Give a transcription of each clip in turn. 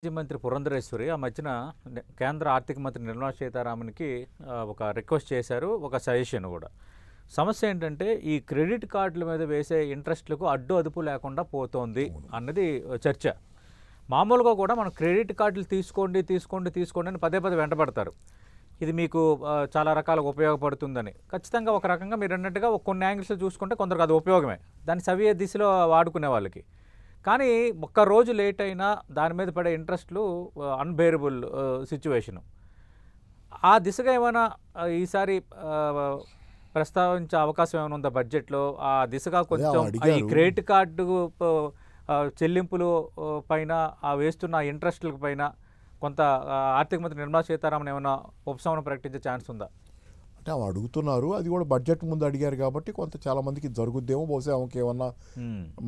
మాజీ మంత్రి పురంధరేశ్వరి ఆ మధ్యన కేంద్ర ఆర్థిక మంత్రి నిర్మలా సీతారామన్కి ఒక రిక్వెస్ట్ చేశారు, ఒక సజెషన్ కూడా. సమస్య ఏంటంటే ఈ క్రెడిట్ కార్డుల మీద వేసే ఇంట్రెస్ట్లకు అడ్డు అదుపు లేకుండా పోతోంది అన్నది చర్చ. మామూలుగా కూడా మనం క్రెడిట్ కార్డులు తీసుకోండి తీసుకోండి తీసుకోండి అని పదే పదే వెంటబడతారు. ఇది మీకు చాలా రకాలుగా ఉపయోగపడుతుందని. ఖచ్చితంగా ఒక రకంగా మీరు అన్నట్టుగా కొన్ని యాంగిల్స్ చూసుకుంటే కొందరికి అది ఉపయోగమే, దాన్ని సవ్య దిశలో వాడుకునే వాళ్ళకి. కానీ ఒక్కరోజు లేట్ అయినా దాని మీద పడే ఇంట్రెస్ట్లు అన్బేరబుల్ సిచ్యువేషను. ఆ దిశగా ఏమైనా ఈసారి ప్రస్తావించే అవకాశం ఏమైనా ఉందా బడ్జెట్లో? ఆ దిశగా కొంచెం ఈ క్రెడిట్ కార్డు చెల్లింపులు పైన వేస్తున్న ఇంట్రెస్ట్ల పైన కొంత ఆర్థిక మంత్రి నిర్మలా సీతారామన్ ఏమైనా ఉపశమనం ప్రకటించే ఛాన్స్ ఉందా? అంటే ఆమె అడుగుతున్నారు, అది కూడా బడ్జెట్ ముందు అడిగారు కాబట్టి కొంత చాలామందికి జరుగుద్దేమో, బహుశా ఆమెకి ఏమన్నా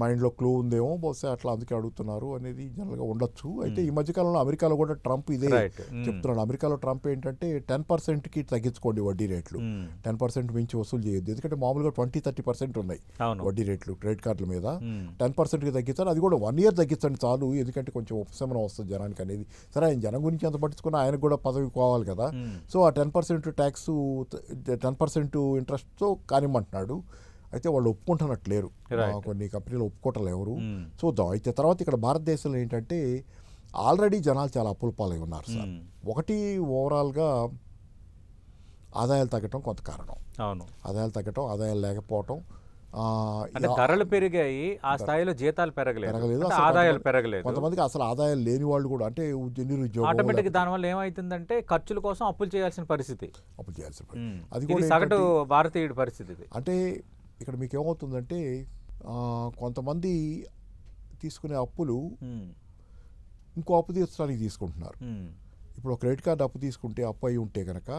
మైండ్లో క్లూ ఉందేమో, బహుశా అట్లా అందుకే అడుగుతున్నారు అనేది జనరల్గా ఉండొచ్చు. అయితే ఈ మధ్యకాలంలో అమెరికాలో కూడా ట్రంప్ ఇదే చెప్తున్నాడు. అమెరికాలో ట్రంప్ ఏంటంటే 10%కి తగ్గించుకోండి వడ్డీ రేట్లు, 10% మించి వసూలు చేయొద్దు. ఎందుకంటే మామూలుగా 20-30% ఉన్నాయి వడ్డీ రేట్లు క్రెడిట్ కార్డుల మీద. 10%కి తగ్గించాలి, అది కూడా 1 year తగ్గించండి చాలు, ఎందుకంటే కొంచెం ఉపశమనం వస్తుంది జనానికి అనేది. సరే, ఆయన జనం గురించి ఎంత పట్టించుకున్నా ఆయనకు కూడా పదవి కావాలి కదా. సో ఆ 10% ట్యాక్స్ 10% ఇంట్రెస్ట్తో కానిమ్మంటున్నాడు. అయితే వాళ్ళు ఒప్పుకుంటున్నట్లేరు, కొన్ని కంపెనీలు ఒప్పుకోవటం ఎవరు. చూద్దాం. అయితే తర్వాత ఇక్కడ భారతదేశంలో ఏంటంటే ఆల్రెడీ జనాలు చాలా అప్పుల పాలై ఉన్నారు సార్. ఒకటి, ఓవరాల్గా ఆదాయాలు తగ్గటం కొంత కారణం. అవును, ఆదాయాలు తగ్గటం, ఆదాయాలు లేకపోవటం. అంటే ధరలు పెరిగాయి, ఆ స్థాయిలో జీతాలు పెరగలేదు, ఆదాయాలు పెరగలేదు. కొంతమందికి అసలు ఆదాయాలు లేని వాళ్ళు కూడా, అంటే నిరుద్యోగం, ఆటోమేటిక్ దానివల్ల ఏమవుతుందంటే ఖర్చుల కోసం అప్పులు చేయాల్సిన పరిస్థితి. అది కూడా సగటు భారతీయుడి పరిస్థితి. అంటే ఇక్కడ మీకు ఏమవుతుందంటే కొంతమంది తీసుకునే అప్పులు ఇంకో అప్పు తీర్చడానికి తీసుకుంటున్నారు. ఇప్పుడు క్రెడిట్ కార్డు అప్పు తీసుకుంటే, అప్పు అయి ఉంటే కనుక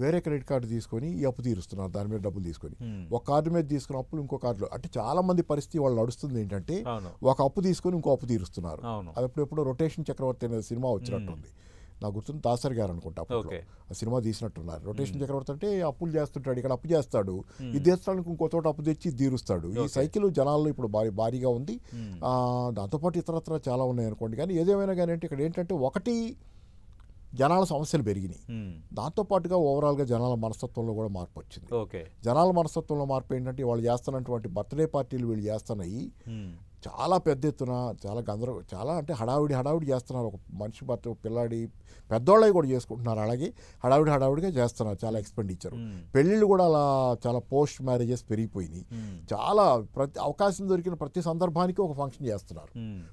వేరే క్రెడిట్ కార్డు తీసుకొని ఈ అప్పు తీరుస్తున్నారు, దాని మీద డబ్బులు తీసుకొని. ఒక కార్డు మీద తీసుకున్న అప్పులు ఇంకో కార్డులో, అంటే చాలా మంది పరిస్థితి వాళ్ళు నడుస్తుంది ఏంటంటే ఒక అప్పు తీసుకొని ఇంకో అప్పు తీరుస్తున్నారు. అది ఎప్పుడెప్పుడు రొటేషన్ చక్రవర్తి అనే సినిమా వచ్చినట్టుంది, నాకు గుర్తుంది, దాసరి గారు అనుకుంటా అప్పుడు ఆ సినిమా తీసినట్టున్నారు. రొటేషన్ చక్రవర్తి అంటే అప్పులు చేస్తుంటాడు, ఇక్కడ అప్పు చేస్తాడు, ఇది తీర్చడానికి ఇంకో చోట అప్పు తెచ్చి తీరుస్తాడు. ఈ సైకిల్ జనాల్లో ఇప్పుడు భారీగా ఉంది. దాంతోపాటు ఇతరత్ర చాలా ఉన్నాయి అనుకోండి. కానీ ఏదేమైనా కానీ అంటే ఇక్కడ ఏంటంటే ఒకటి, జనాల సమస్యలు పెరిగినాయి, దాంతోపాటుగా ఓవరాల్గా జనాల మనస్తత్వంలో కూడా మార్పు వచ్చింది. జనాల మనస్తత్వంలో మార్పు ఏంటంటే వాళ్ళు చేస్తున్నటువంటి బర్త్డే పార్టీలు వీళ్ళు చేస్తున్నాయి చాలా పెద్ద ఎత్తున, చాలా అంటే హడావిడి చేస్తున్నారు. ఒక మనిషి బర్త్, పిల్లాడి, పెద్దోళ్ళవి కూడా చేసుకుంటున్నారు. అలాగే హడావిడిగా చేస్తున్నారు, చాలా ఎక్స్పెండిచర్. పెళ్ళిళ్ళు కూడా అలా చాలా పోస్ట్ మ్యారేజెస్ పెరిగిపోయినాయి. చాలా అవకాశం దొరికిన ప్రతి సందర్భానికి ఒక ఫంక్షన్ చేస్తున్నారు.